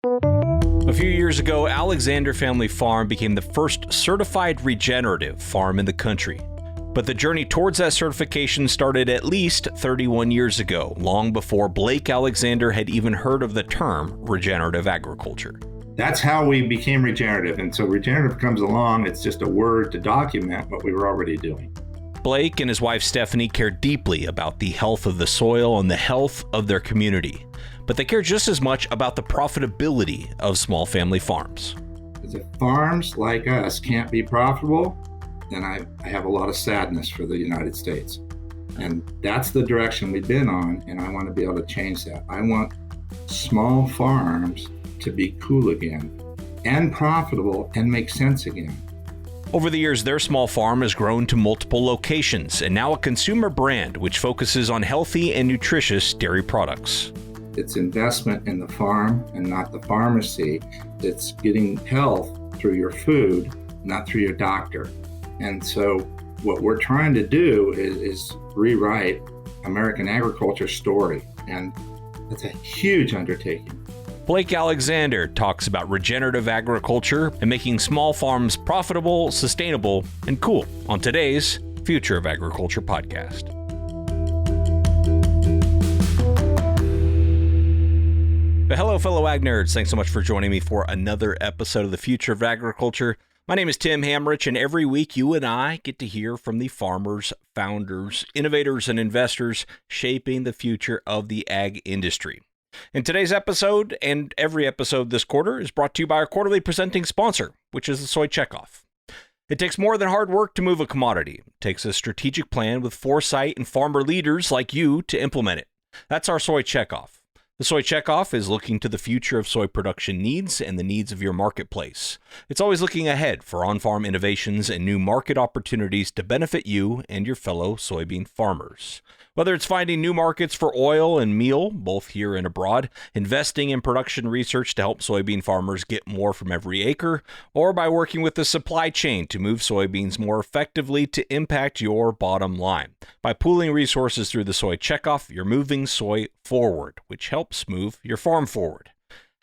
A few years ago, Alexandre Family Farm became the first certified regenerative farm in the country. But the journey towards that certification started at least 31 years ago, long before Blake Alexandre had even heard of the term regenerative agriculture. That's how we became regenerative. And so regenerative comes along, it's just a word to document what we were already doing. Blake and his wife Stephanie care deeply about the health of the soil and the health of their community. But they care just as much about the profitability of small family farms. If farms like us can't be profitable, then I have a lot of sadness for the United States. And that's the direction we've been on, and I want to be able to change that. I want small farms to be cool again and profitable and make sense again. Over the years, their small farm has grown to multiple locations and now a consumer brand which focuses on healthy and nutritious dairy products. It's investment in the farm and not the pharmacy. It's getting health through your food, not through your doctor. And so what we're trying to do is rewrite American agriculture's story. And it's a huge undertaking. Blake Alexandre talks about regenerative agriculture and making small farms profitable, sustainable, and cool on today's Future of Agriculture podcast. But hello, fellow ag nerds. Thanks so much for joining me for another episode of the Future of Agriculture. My name is Tim Hamrich, and every week you and I get to hear from the farmers, founders, innovators, and investors shaping the future of the ag industry. In today's episode, and every episode this quarter, is brought to you by our quarterly presenting sponsor, which is the Soy Checkoff. It takes more than hard work to move a commodity. It takes a strategic plan with foresight and farmer leaders like you to implement it. That's our Soy Checkoff. The Soy Checkoff is looking to the future of soy production needs and the needs of your marketplace. It's always looking ahead for on-farm innovations and new market opportunities to benefit you and your fellow soybean farmers. Whether it's finding new markets for oil and meal, both here and abroad, investing in production research to help soybean farmers get more from every acre, or by working with the supply chain to move soybeans more effectively to impact your bottom line. By pooling resources through the Soy Checkoff, you're moving soy forward, which helps move your farm forward.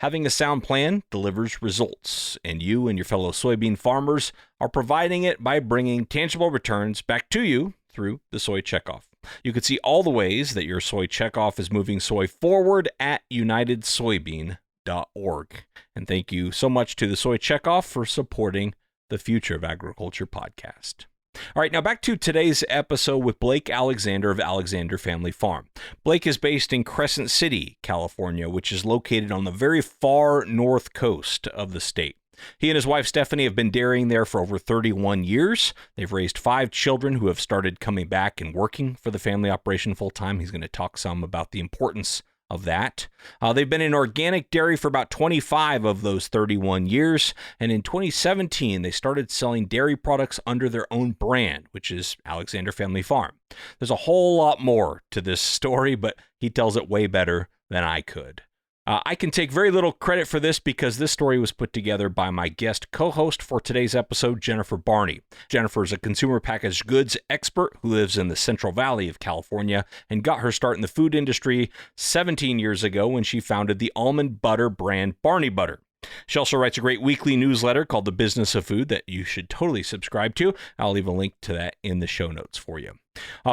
Having a sound plan delivers results, and you and your fellow soybean farmers are providing it by bringing tangible returns back to you through the Soy Checkoff. You can see all the ways that your Soy Checkoff is moving soy forward at unitedsoybean.org. And thank you so much to the Soy Checkoff for supporting the Future of Agriculture podcast. All right, now back to today's episode with Blake Alexandre of Alexandre Family Farm. Blake is based in Crescent City, California, which is located on the very far north coast of the state. He and his wife Stephanie have been dairying there for over 31 years. They've raised 5 children who have started coming back and working for the family operation full-time. He's going to talk some about the importance of that. They've been in organic dairy for about 25 of those 31 years, and in 2017 they started selling dairy products under their own brand, which is Alexandre Family Farm. There's a whole lot more to this story, but he tells it way better than I could. I can take very little credit for this because this story was put together by my guest co-host for today's episode, Jennifer Barney. Jennifer is a consumer packaged goods expert who lives in the Central Valley of California and got her start in the food industry 17 years ago when she founded the almond butter brand Barney Butter. She also writes a great weekly newsletter called The Business of Food that you should totally subscribe to. I'll leave a link to that in the show notes for you.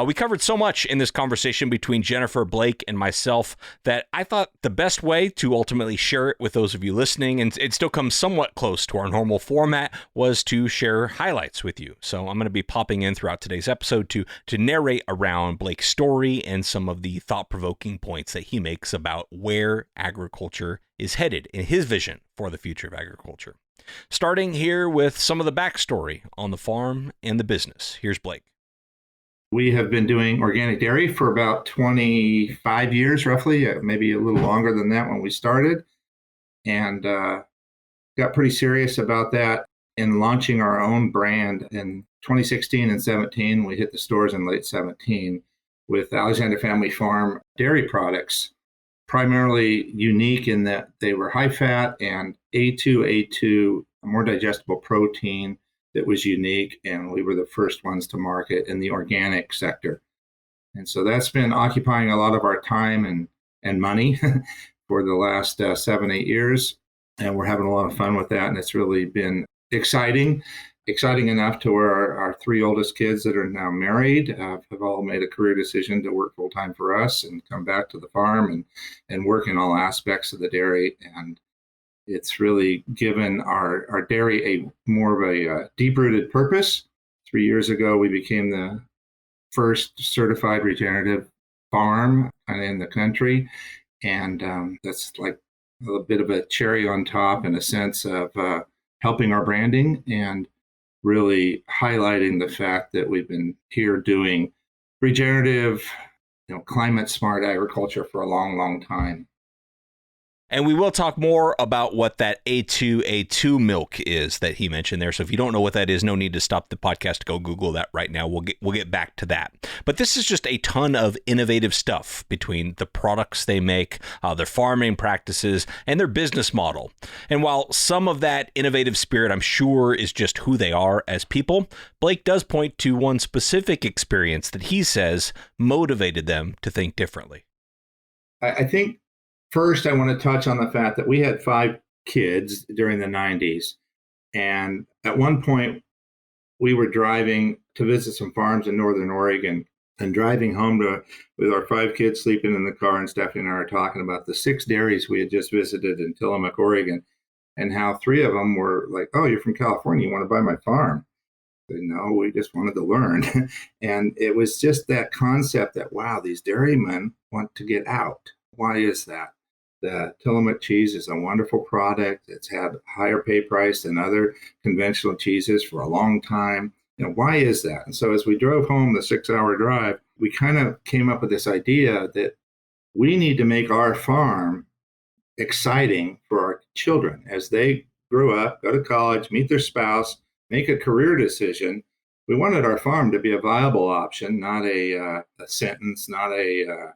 We covered so much in this conversation between Jennifer, Blake, and myself that I thought the best way to ultimately share it with those of you listening, and it still comes somewhat close to our normal format, was to share highlights with you. So I'm going to be popping in throughout today's episode to narrate around Blake's story and some of the thought-provoking points that he makes about where agriculture is headed in his vision for the future of agriculture. Starting here with some of the backstory on the farm and the business. Here's Blake. We have been doing organic dairy for about 25 years, roughly, maybe a little longer than that when we started, and got pretty serious about that in launching our own brand in 2016 and 17. We hit the stores in late 17 with Alexandre Family Farm dairy products, primarily unique in that they were high fat and A2, more digestible protein that was unique, and we were the first ones to market in the organic sector. And so that's been occupying a lot of our time and money for the last 7-8 years. and we're having a lot of fun with that. And it's really been exciting enough to where our three oldest kids that are now married have all made a career decision to work full time for us and come back to the farm and work in all aspects of the dairy. And it's really given our dairy a more of a deep-rooted purpose. 3 years ago, we became the first certified regenerative farm in the country. And that's like a bit of a cherry on top in a sense of helping our branding and really highlighting the fact that we've been here doing regenerative, climate smart agriculture for a long, long time. And we will talk more about what that A2A2 milk is that he mentioned there. So if you don't know what that is, no need to stop the podcast. Go Google that right now. We'll get back to that. But this is just a ton of innovative stuff between the products they make, their farming practices, and their business model. And while some of that innovative spirit, I'm sure, is just who they are as people, Blake does point to one specific experience that he says motivated them to think differently. I think first, I want to touch on the fact that we had 5 kids during the 90s. And at one point, we were driving to visit some farms in Northern Oregon and driving home with our 5 kids sleeping in the car. And Stephanie and I are talking about the 6 dairies we had just visited in Tillamook, Oregon, and how 3 of them were like, "Oh, you're from California. You want to buy my farm?" I said, "No, we just wanted to learn." And it was just that concept that, wow, these dairymen want to get out. Why is that? The Tillamook cheese is a wonderful product. It's had a higher pay price than other conventional cheeses for a long time. Why is that? And so as we drove home the 6-hour drive, we kind of came up with this idea that we need to make our farm exciting for our children as they grow up, go to college, meet their spouse, make a career decision. We wanted our farm to be a viable option, not a sentence, not a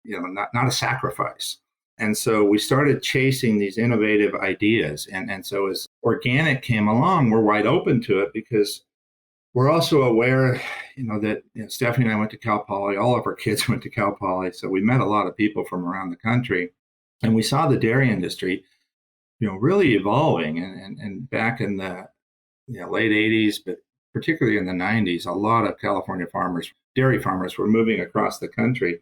not a sacrifice. And so we started chasing these innovative ideas. And so as organic came along, we're wide open to it because we're also aware, that Stephanie and I went to Cal Poly. All of our kids went to Cal Poly. So we met a lot of people from around the country. And we saw the dairy industry, really evolving. And back in the late 80s, but particularly in the 90s, a lot of California farmers, dairy farmers, were moving across the country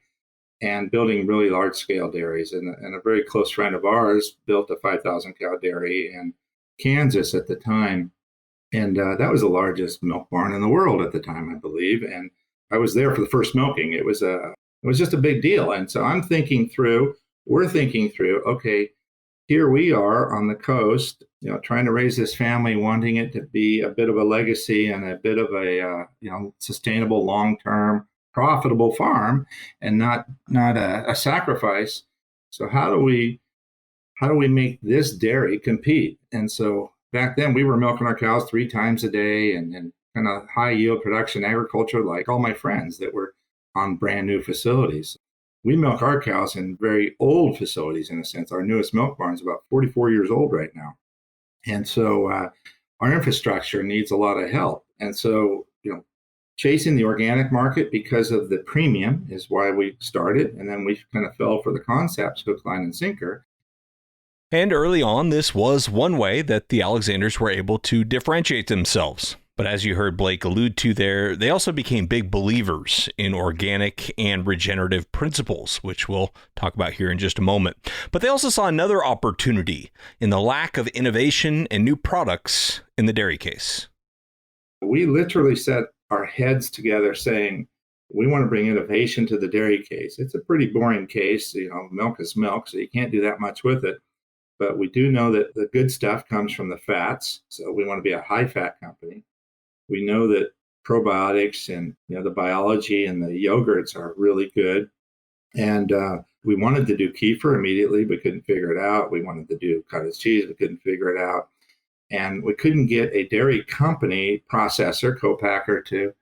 and building really large-scale dairies. And a very close friend of ours built a 5,000-cow dairy in Kansas at the time. And that was the largest milk barn in the world at the time, I believe. And I was there for the first milking. It was just a big deal. And so we're thinking through, okay, here we are on the coast, trying to raise this family, wanting it to be a bit of a legacy and a bit of a, sustainable, long-term, profitable farm and not a sacrifice. So how do we make this dairy compete? And so back then we were milking our cows 3 times a day and kind of high yield production agriculture, like all my friends that were on brand new facilities. We milk our cows in very old facilities, in a sense. Our newest milk barn is about 44 years old right now. And so our infrastructure needs a lot of help. And so, chasing the organic market because of the premium is why we started. And then we kind of fell for the concepts, hook, line, and sinker. And early on, this was one way that the Alexanders were able to differentiate themselves. But as you heard Blake allude to there, they also became big believers in organic and regenerative principles, which we'll talk about here in just a moment. But they also saw another opportunity in the lack of innovation and new products in the dairy case. We literally set our heads together saying, we want to bring innovation to the dairy case. It's a pretty boring case. Milk is milk, so you can't do that much with it. But we do know that the good stuff comes from the fats. So we want to be a high fat company. We know that probiotics and the biology and the yogurts are really good. And we wanted to do kefir immediately, but couldn't figure it out. We wanted to do cottage cheese, but couldn't figure it out. And we couldn't get a dairy company processor, co-packer to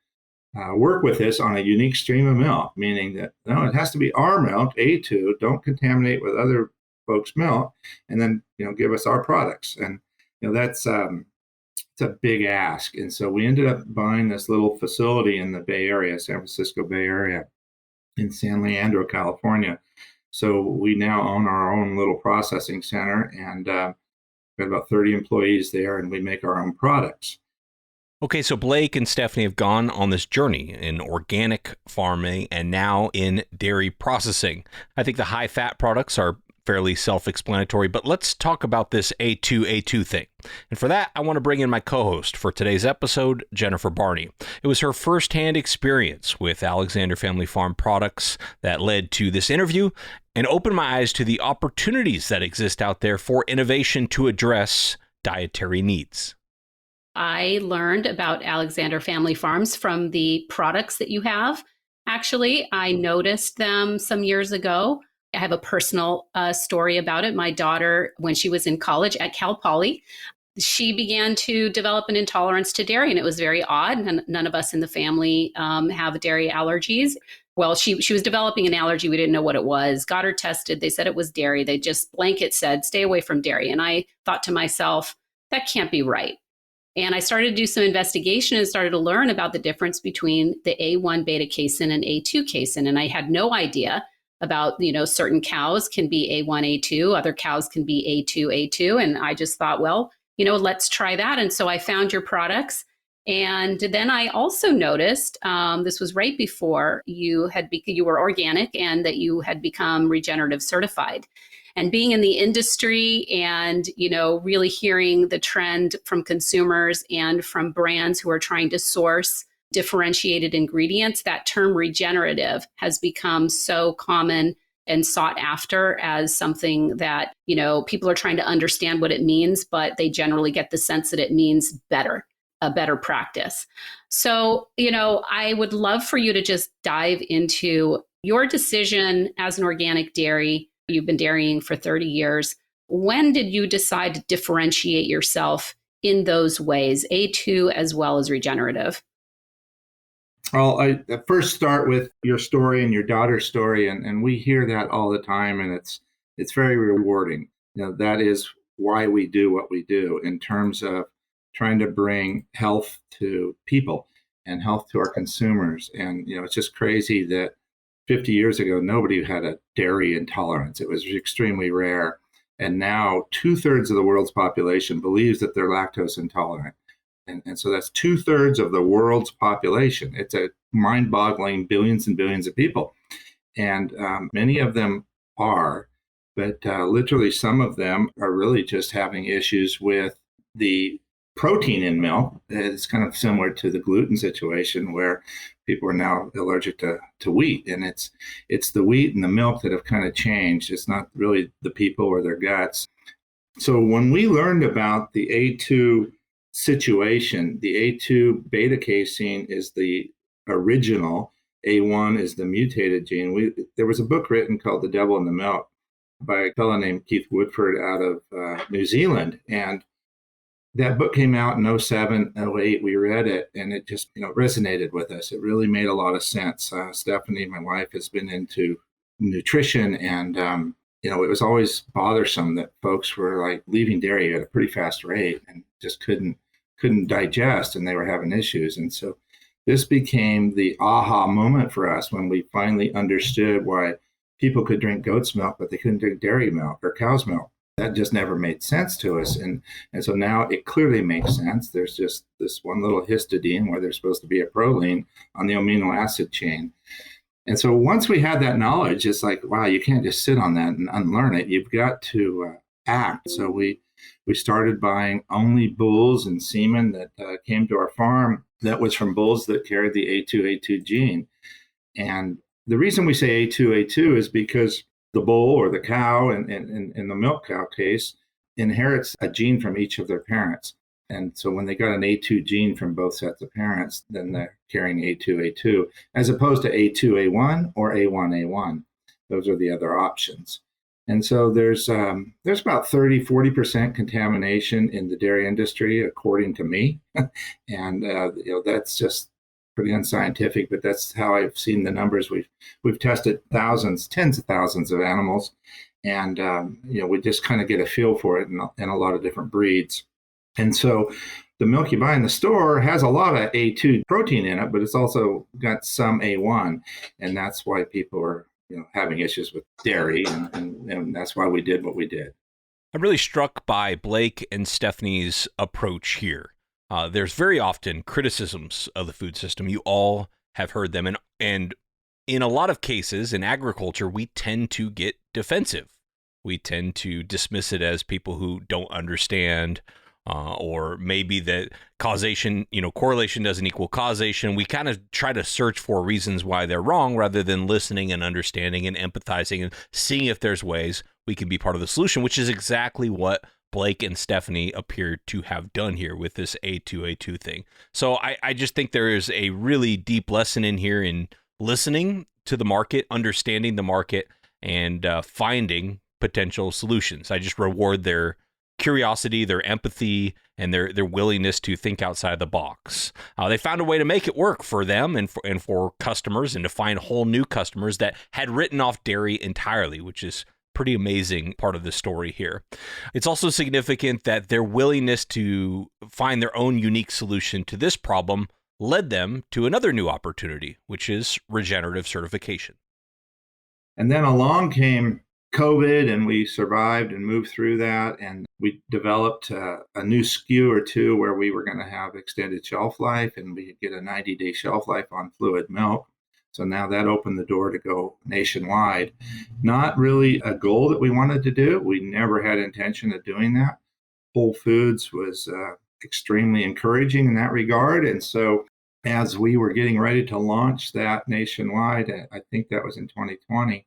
work with us on a unique stream of milk, meaning that, no, it has to be our milk, A2, don't contaminate with other folks' milk, and then, give us our products. And, that's it's a big ask. And so we ended up buying this little facility in the Bay Area, San Francisco Bay Area, in San Leandro, California. So we now own our own little processing center, and we have about 30 employees there, and we make our own products. Okay, so Blake and Stephanie have gone on this journey in organic farming and now in dairy processing. I think the high-fat products are fairly self-explanatory, but let's talk about this A2A2 thing. And for that, I want to bring in my co-host for today's episode, Jennifer Barney. It was her firsthand experience with Alexandre Family Farm products that led to this interview and opened my eyes to the opportunities that exist out there for innovation to address dietary needs. I learned about Alexandre Family Farms from the products that you have. Actually, I noticed them some years ago. I have a personal story about it. My daughter, when she was in college at Cal Poly, she began to develop an intolerance to dairy, and it was very odd. And none of us in the family have dairy allergies. Well, she was developing an allergy. We didn't know what it was. Got her tested. They said it was dairy. They just blanket said, stay away from dairy. And I thought to myself, that can't be right. And I started to do some investigation and started to learn about the difference between the A1 beta casein and A2 casein. And I had no idea about, certain cows can be A1, A2, other cows can be A2, A2. And I just thought, well, let's try that. And so I found your products. And then I also noticed, this was right before you were organic and that you had become regenerative certified. And being in the industry and, really hearing the trend from consumers and from brands who are trying to source differentiated ingredients, that term regenerative has become so common and sought after as something that, people are trying to understand what it means, but they generally get the sense that it means better, a better practice. So, I would love for you to just dive into your decision as an organic dairy. You've been dairying for 30 years. When did you decide to differentiate yourself in those ways, A2 as well as regenerative? Well, I first start with your story and your daughter's story, and we hear that all the time, and it's very rewarding. That is why we do what we do in terms of trying to bring health to people and health to our consumers. And it's just crazy that 50 years ago, nobody had a dairy intolerance. It was extremely rare. And now 2/3 of the world's population believes that they're lactose intolerant. And so that's 2/3 of the world's population. It's a mind-boggling billions and billions of people. And many of them are, but literally some of them are really just having issues with the protein in milk. It's kind of similar to the gluten situation where people are now allergic to wheat. And it's the wheat and the milk that have kind of changed. It's not really the people or their guts. So when we learned about the A2 situation, the A2 beta casein is the original, A1 is the mutated gene. There was a book written called The Devil in the Milk by a fellow named Keith Woodford out of New Zealand. And that book came out in 07, 08. We read it and it just resonated with us. It really made a lot of sense. Stephanie, my wife, has been into nutrition, and it was always bothersome that folks were like leaving dairy at a pretty fast rate and just couldn't digest, and they were having issues. And so this became the aha moment for us when we finally understood why people could drink goat's milk, but they couldn't drink dairy milk or cow's milk. That just never made sense to us. And so now it clearly makes sense. There's just this one little histidine where there's supposed to be a proline on the amino acid chain. And so once we had that knowledge, it's like, wow, you can't just sit on that and unlearn it. You've got to act. So we started buying only bulls and semen that came to our farm that was from bulls that carried the A2A2 gene. And the reason we say A2A2 is because the bull or the cow, in the milk cow case, inherits a gene from each of their parents. And so when they got an A2 gene from both sets of parents, then they're carrying A2A2, as opposed to A2A1 or A1A1. Those are the other options. And so there's about 40% contamination in the dairy industry, according to me. And that's just pretty unscientific, but that's how I've seen the numbers. We've tested thousands, tens of thousands of animals, and we just kind of get a feel for it in a lot of different breeds. And so the milk you buy in the store has a lot of A2 protein in it, but it's also got some A1, and that's why people are having issues with dairy, and that's why we did what we did. I'm really struck by Blake and Stephanie's approach here. There's very often criticisms of the food system. You all have heard them. And in a lot of cases in agriculture, we tend to get defensive. We tend to dismiss it as people who don't understand, or maybe that causation, correlation doesn't equal causation. We kind of try to search for reasons why they're wrong rather than listening and understanding and empathizing and seeing if there's ways we can be part of the solution, which is exactly what Blake and Stephanie appeared to have done here with this A2A2 thing. So I just think there is a really deep lesson in here in listening to the market, understanding the market, and finding potential solutions. I just reward their curiosity, their empathy, and their willingness to think outside the box. They found a way to make it work for them and for customers, and to find whole new customers that had written off dairy entirely, which is pretty amazing part of the story here. It's also significant that their willingness to find their own unique solution to this problem led them to another new opportunity, which is regenerative certification. And then along came COVID, and we survived and moved through that. And we developed a new SKU or two where we were going to have extended shelf life, and we could get a 90-day shelf life on fluid milk. So now that opened the door to go nationwide. Not really a goal that we wanted to do. We never had intention of doing that. Whole Foods was extremely encouraging in that regard. And so as we were getting ready to launch that nationwide, I think that was in 2020,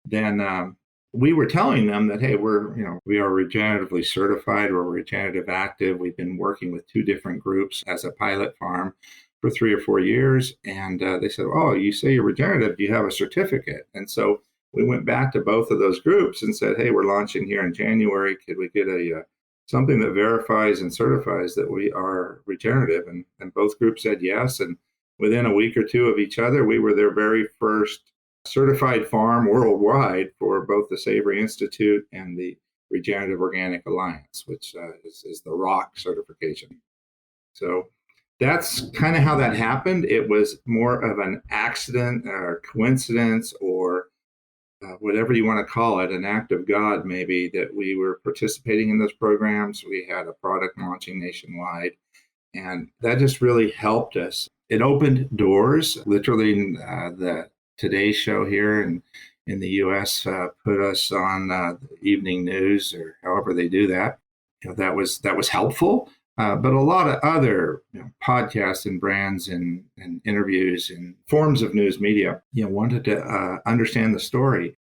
then we were telling them that, hey, we are regeneratively certified, we're regenerative active. We've been working with 2 different groups as a pilot farm for 3 or 4 years. And they said, oh, you say you're regenerative, do you have a certificate? And so we went back to both of those groups and said, hey, we're launching here in January. Could we get something that verifies and certifies that we are regenerative? And both groups said yes. And within a week or 2 of each other, we were their very first certified farm worldwide for both the Savory Institute and the Regenerative Organic Alliance, which is the ROC certification. So that's kind of how that happened. It was more of an accident or coincidence, or whatever you want to call it, an act of God maybe, that we were participating in those programs. We had a product launching nationwide, and that just really helped us. It opened doors. Literally, the Today Show here in the U.S. Put us on the evening news, or however they do that. That was helpful. But a lot of other podcasts and brands and interviews and forms of news media wanted to understand the story.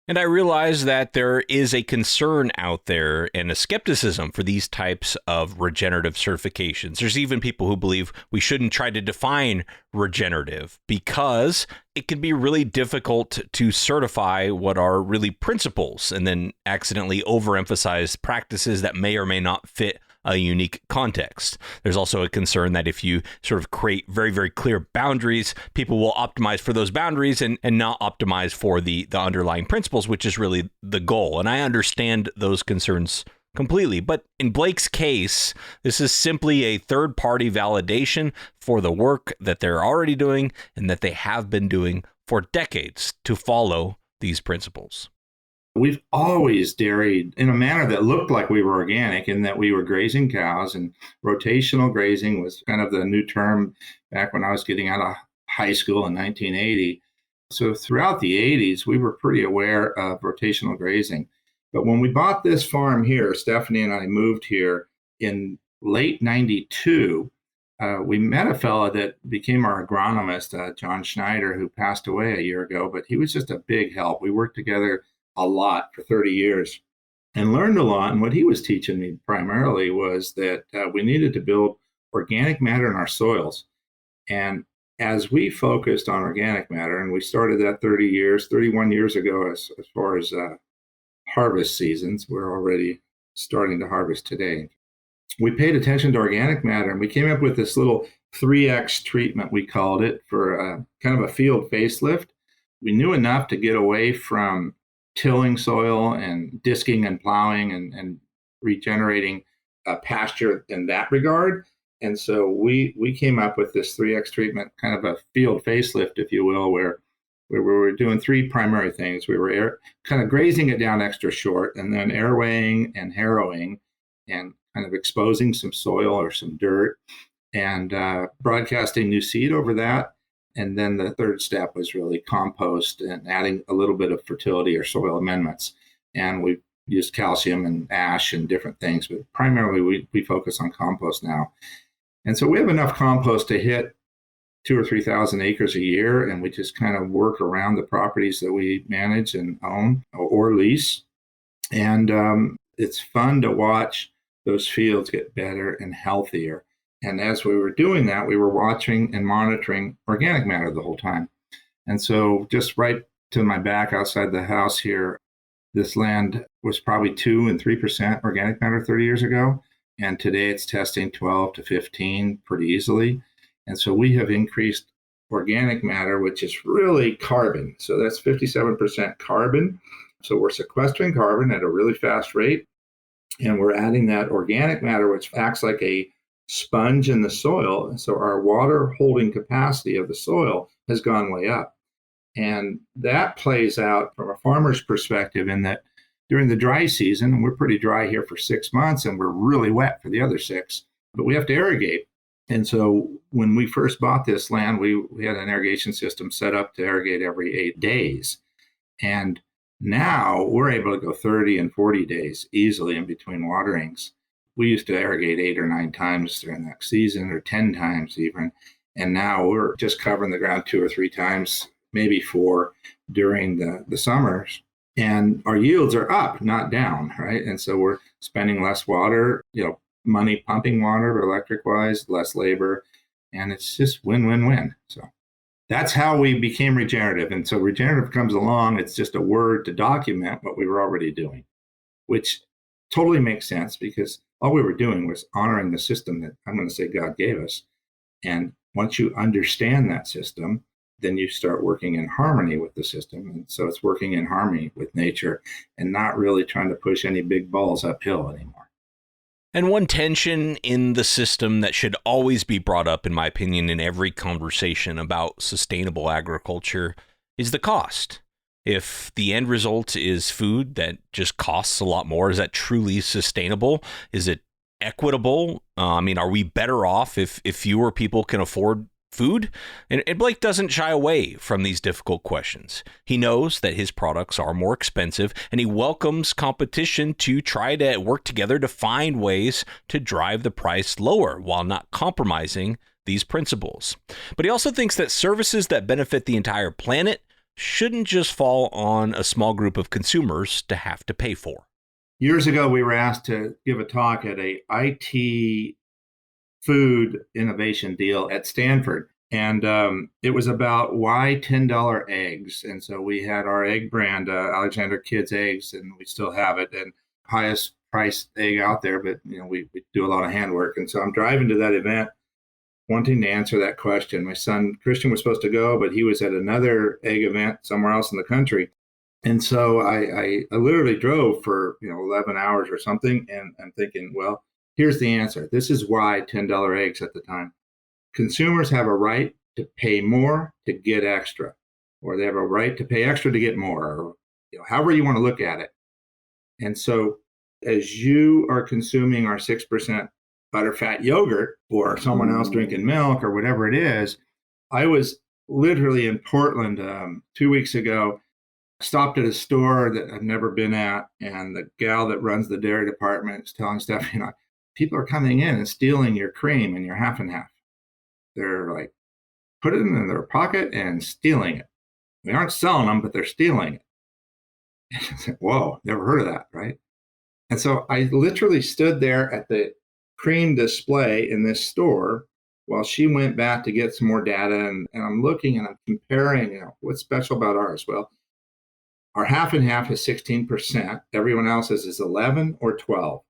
And I realize that there is a concern out there and a skepticism for these types of regenerative certifications. There's even people who believe we shouldn't try to define regenerative because it can be really difficult to certify what are really principles and then accidentally overemphasize practices that may or may not fit a unique context. There's also a concern that if you sort of create very, very clear boundaries, people will optimize for those boundaries and not optimize for the underlying principles, which is really the goal. And I understand those concerns completely. But in Blake's case, this is simply a third-party validation for the work that they're already doing and that they have been doing for decades to follow these principles. We've always dairied in a manner that looked like we were organic, in that we were grazing cows, and rotational grazing was kind of the new term back when I was getting out of high school in 1980. So throughout the 80s, we were pretty aware of rotational grazing. But when we bought this farm here, Stephanie and I moved here in late 92. We met a fellow that became our agronomist, John Schneider, who passed away a year ago, but he was just a big help. We worked together a lot for 30 years and learned a lot. And what he was teaching me primarily was that we needed to build organic matter in our soils. And as we focused on organic matter, and we started that 31 years ago, as far as harvest seasons, we're already starting to harvest today. We paid attention to organic matter, and we came up with this little 3X treatment, we called it, for kind of a field facelift. We knew enough to get away from tilling soil and disking and plowing and regenerating pasture in that regard. And so we came up with this 3X treatment, kind of a field facelift, if you will, where We were doing three primary things. We were kind of grazing it down extra short, and then airwaying and harrowing and kind of exposing some soil or some dirt and broadcasting new seed over that. And then the third step was really compost and adding a little bit of fertility or soil amendments. And we used calcium and ash and different things, but primarily we focus on compost now. And so we have enough compost to hit 2,000 or 3,000 acres a year, and we just kind of work around the properties that we manage and own or lease. And it's fun to watch those fields get better and healthier. And as we were doing that, we were watching and monitoring organic matter the whole time. And so just right to my back outside the house here, this land was probably 2 and 3% organic matter 30 years ago. And today it's testing 12 to 15 pretty easily. And so we have increased organic matter, which is really carbon. So that's 57% carbon. So we're sequestering carbon at a really fast rate. And we're adding that organic matter, which acts like a sponge in the soil. And so our water holding capacity of the soil has gone way up. And that plays out from a farmer's perspective in that during the dry season, and we're pretty dry here for 6 months, and we're really wet for the other 6, but we have to irrigate. And so when we first bought this land, we had an irrigation system set up to irrigate every 8 days. And now we're able to go 30 and 40 days easily in between waterings. We used to irrigate 8 or 9 times during that season, or 10 times even. And now we're just covering the ground 2 or 3 times, maybe 4 during the summers. And our yields are up, not down, right? And so we're spending less water, money pumping water electric wise, less labor, and it's just win-win-win. So that's how we became regenerative. And so regenerative comes along, it's just a word to document what we were already doing, which totally makes sense because all we were doing was honoring the system that I'm going to say God gave us. And once you understand that system, then you start working in harmony with the system. And so it's working in harmony with nature and not really trying to push any big balls uphill anymore. And one tension in the system that should always be brought up, in my opinion, in every conversation about sustainable agriculture is the cost. If the end result is food that just costs a lot more, is that truly sustainable? Is it equitable? Are we better off if fewer people can afford food? And Blake doesn't shy away from these difficult questions. He knows that his products are more expensive, and he welcomes competition to try to work together to find ways to drive the price lower while not compromising these principles. But he also thinks that services that benefit the entire planet shouldn't just fall on a small group of consumers to have to pay for. Years ago, we were asked to give a talk at a IT food innovation deal at Stanford. And it was about why $10 eggs. And so we had our egg brand, Alexandre Kids Eggs, and we still have it, and highest priced egg out there, but we do a lot of handwork. And so I'm driving to that event wanting to answer that question. My son Christian was supposed to go, but he was at another egg event somewhere else in the country. And so I literally drove for 11 hours or something, and I'm thinking, well, here's the answer. This is why $10 eggs at the time. Consumers have a right to pay more to get extra, or they have a right to pay extra to get more, or however you want to look at it. And so as you are consuming our 6% butterfat yogurt, or someone else drinking milk, or whatever it is, I was literally in Portland 2 weeks ago, stopped at a store that I've never been at, and the gal that runs the dairy department is telling Steph, people are coming in and stealing your cream and your half and half. They're like, put it in their pocket and stealing it. They aren't selling them, but they're stealing it. I said, whoa, never heard of that, right? And so I literally stood there at the cream display in this store while she went back to get some more data. And I'm looking and I'm comparing, what's special about ours? Well, our half and half is 16%. Everyone else's is 11 or 12.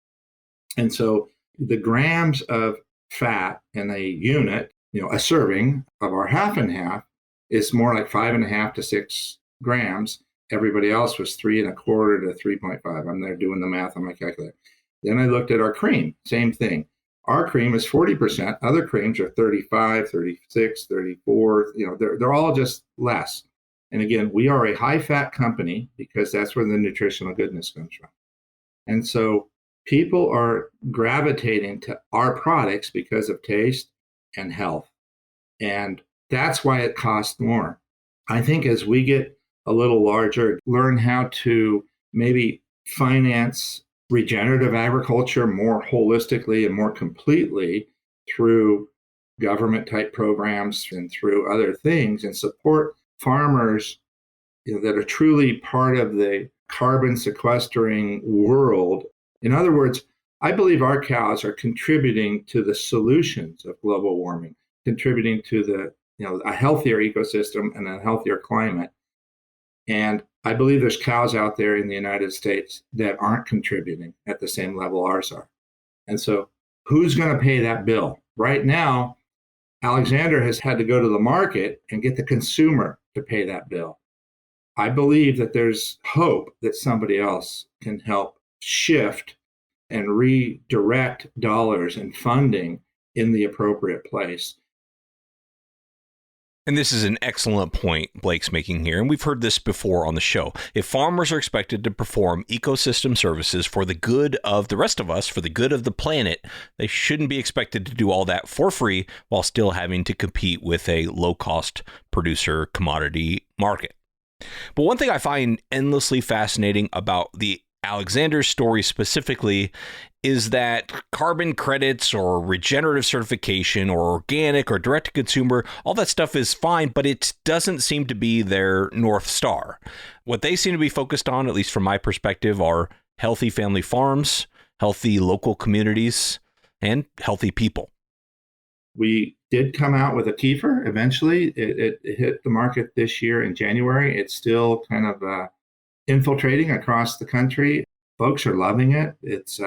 And so the grams of fat in a unit, a serving of our half and half is more like 5.5 to 6 grams. Everybody else was 3.25 to 3.5. I'm there doing the math on my calculator. Then I looked at our cream, same thing. Our cream is 40%. Other creams are 35, 36, 34. They're all just less. And again, we are a high-fat company because that's where the nutritional goodness comes from. And so people are gravitating to our products because of taste and health. And that's why it costs more. I think as we get a little larger, learn how to maybe finance regenerative agriculture more holistically and more completely through government type programs and through other things, and support farmers that are truly part of the carbon sequestering world. In other words, I believe our cows are contributing to the solutions of global warming, contributing to a healthier ecosystem and a healthier climate. And I believe there's cows out there in the United States that aren't contributing at the same level ours are. And so who's going to pay that bill? Right now, Alexandre has had to go to the market and get the consumer to pay that bill. I believe that there's hope that somebody else can help shift and redirect dollars and funding in the appropriate place. And this is an excellent point Blake's making here, and we've heard this before on the show. If farmers are expected to perform ecosystem services for the good of the rest of us, for the good of the planet, they shouldn't be expected to do all that for free while still having to compete with a low-cost producer commodity market. But one thing I find endlessly fascinating about the Alexandre story specifically is that carbon credits or regenerative certification or organic or direct to consumer, all that stuff is fine, but it doesn't seem to be their North Star. What they seem to be focused on, at least from my perspective, are healthy family farms, healthy local communities, and healthy people. We did come out with a kefir eventually. It hit the market this year in January. It's still kind of infiltrating across the country. Folks are loving it. It's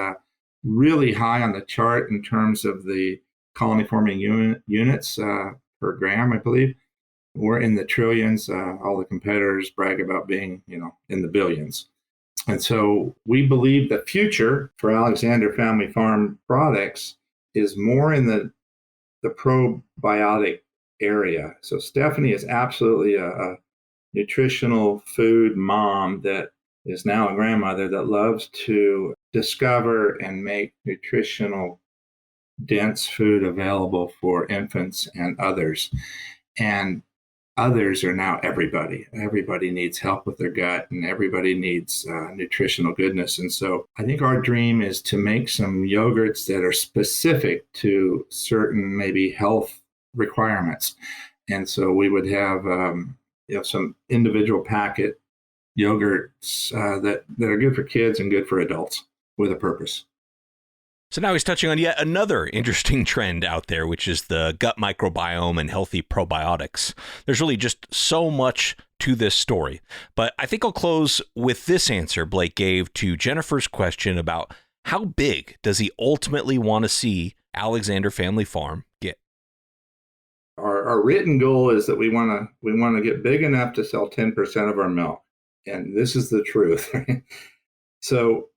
really high on the chart in terms of the colony forming units per gram, I believe. We're in the trillions. All the competitors brag about being, in the billions. And so we believe the future for Alexandre Family Farm products is more in the probiotic area. So Stephanie is absolutely a nutritional food mom that is now a grandmother that loves to discover and make nutritional dense food available for infants and others. And others are now everybody. Everybody needs help with their gut, and everybody needs nutritional goodness. And so I think our dream is to make some yogurts that are specific to certain maybe health requirements. And so we would have some individual packet yogurts that are good for kids and good for adults with a purpose. So now he's touching on yet another interesting trend out there, which is the gut microbiome and healthy probiotics. There's really just so much to this story. But I think I'll close with this answer Blake gave to Jennifer's question about how big does he ultimately want to see Alexandre Family Farm get? Our written goal is that we want to get big enough to sell 10% of our milk. And this is the truth. So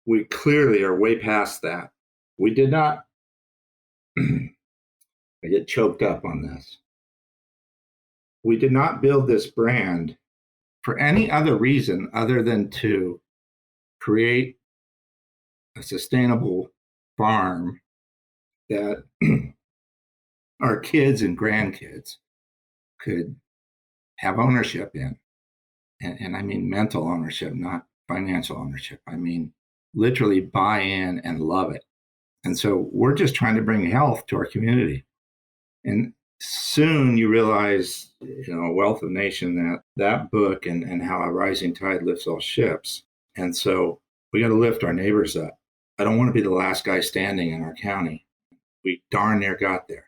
we clearly are way past that. We did not, I get choked up on this. We did not build this brand for any other reason other than to create a sustainable farm that our kids and grandkids could have ownership in. And I mean mental ownership, not financial ownership. I mean literally buy in and love it. And so we're just trying to bring health to our community. And soon you realize, Wealth of Nation, that book and how a rising tide lifts all ships. And so we got to lift our neighbors up. I don't want to be the last guy standing in our county. We darn near got there.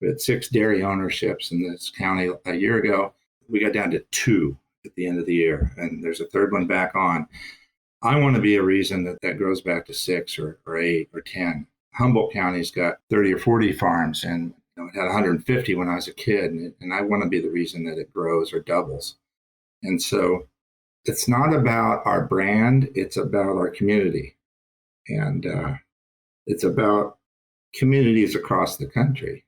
We had 6 dairy ownerships in this county a year ago. We got down to 2 at the end of the year, and there's a third one back on. I want to be a reason that grows back to 6 or 8 or 10. Humboldt County's got 30 or 40 farms, and it had 150 when I was a kid, and I want to be the reason that it grows or doubles. And so it's not about our brand, it's about our community. And it's about communities across the country,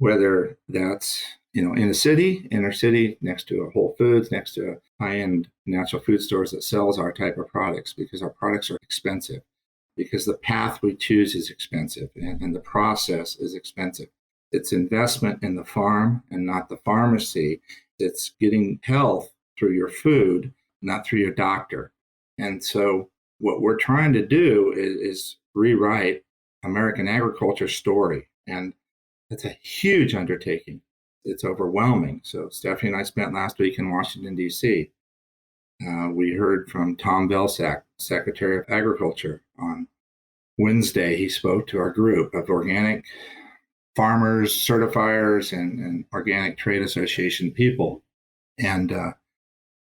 whether that's in a city, inner city, next to a Whole Foods, next to a high-end natural food stores that sells our type of products, because our products are expensive, because the path we choose is expensive, and the process is expensive. It's investment in the farm and not the pharmacy. It's getting health through your food, not through your doctor. And so what we're trying to do is rewrite American agriculture story. And it's a huge undertaking. It's overwhelming. So Stephanie and I spent last week in Washington, D.C. We heard from Tom Vilsack, Secretary of Agriculture. On Wednesday, he spoke to our group of organic farmers, certifiers, and organic trade association people. And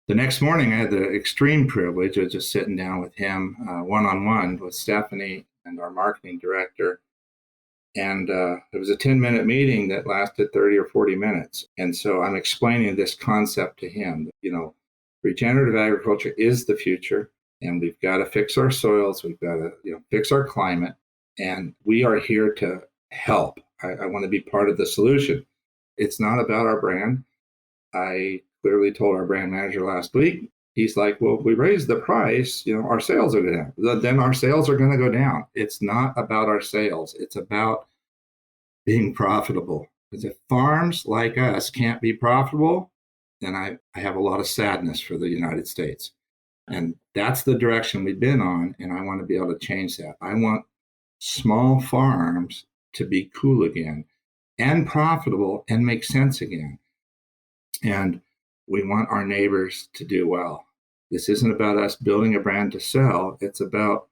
the next morning, I had the extreme privilege of just sitting down with him one-on-one with Stephanie and our marketing director. And it was a 10-minute meeting that lasted 30 or 40 minutes. And so I'm explaining this concept to him. Regenerative agriculture is the future, and we've got to fix our soils. We've got to fix our climate, and we are here to help. I want to be part of the solution. It's not about our brand. I clearly told our brand manager last week, he's like, well, if we raise the price, our sales are going to down. Then our sales are going to go down. It's not about our sales. It's about being profitable. Because if farms like us can't be profitable, then I have a lot of sadness for the United States. And that's the direction we've been on. And I want to be able to change that. I want small farms to be cool again and profitable and make sense again. And we want our neighbors to do well. This isn't about us building a brand to sell. It's about,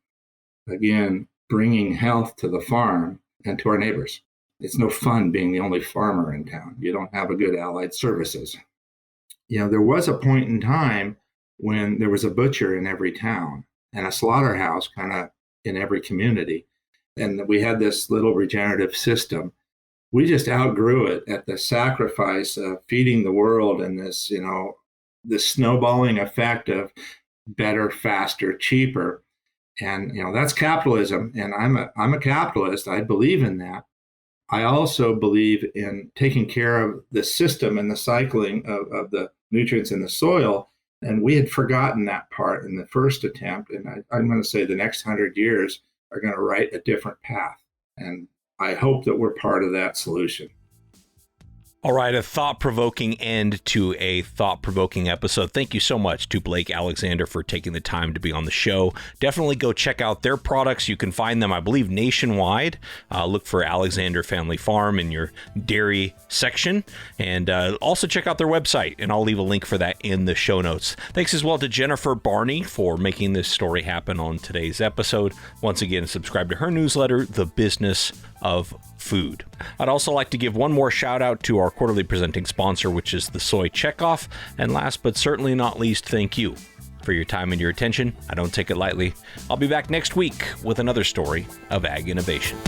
again, bringing health to the farm and to our neighbors. It's no fun being the only farmer in town. You don't have a good allied services. There was a point in time when there was a butcher in every town and a slaughterhouse kind of in every community. And we had this little regenerative system. We just outgrew it at the sacrifice of feeding the world and this, the snowballing effect of better, faster, cheaper. And, that's capitalism. And I'm a capitalist. I believe in that. I also believe in taking care of the system and the cycling of the nutrients in the soil. And we had forgotten that part in the first attempt. And I'm going to say the next 100 years are going to write a different path. And I hope that we're part of that solution. All right, a thought-provoking end to a thought-provoking episode. Thank you so much to Blake Alexandre for taking the time to be on the show. Definitely go check out their products. You can find them, I believe, nationwide. Look for Alexandre Family Farm in your dairy section. And also check out their website, and I'll leave a link for that in the show notes. Thanks as well to Jennifer Barney for making this story happen on today's episode. Once again, subscribe to her newsletter, The Business of Food. I'd also like to give one more shout out to our quarterly presenting sponsor, which is the Soy Checkoff. And last but certainly not least, thank you for your time and your attention. I don't take it lightly. I'll be back next week with another story of ag innovation.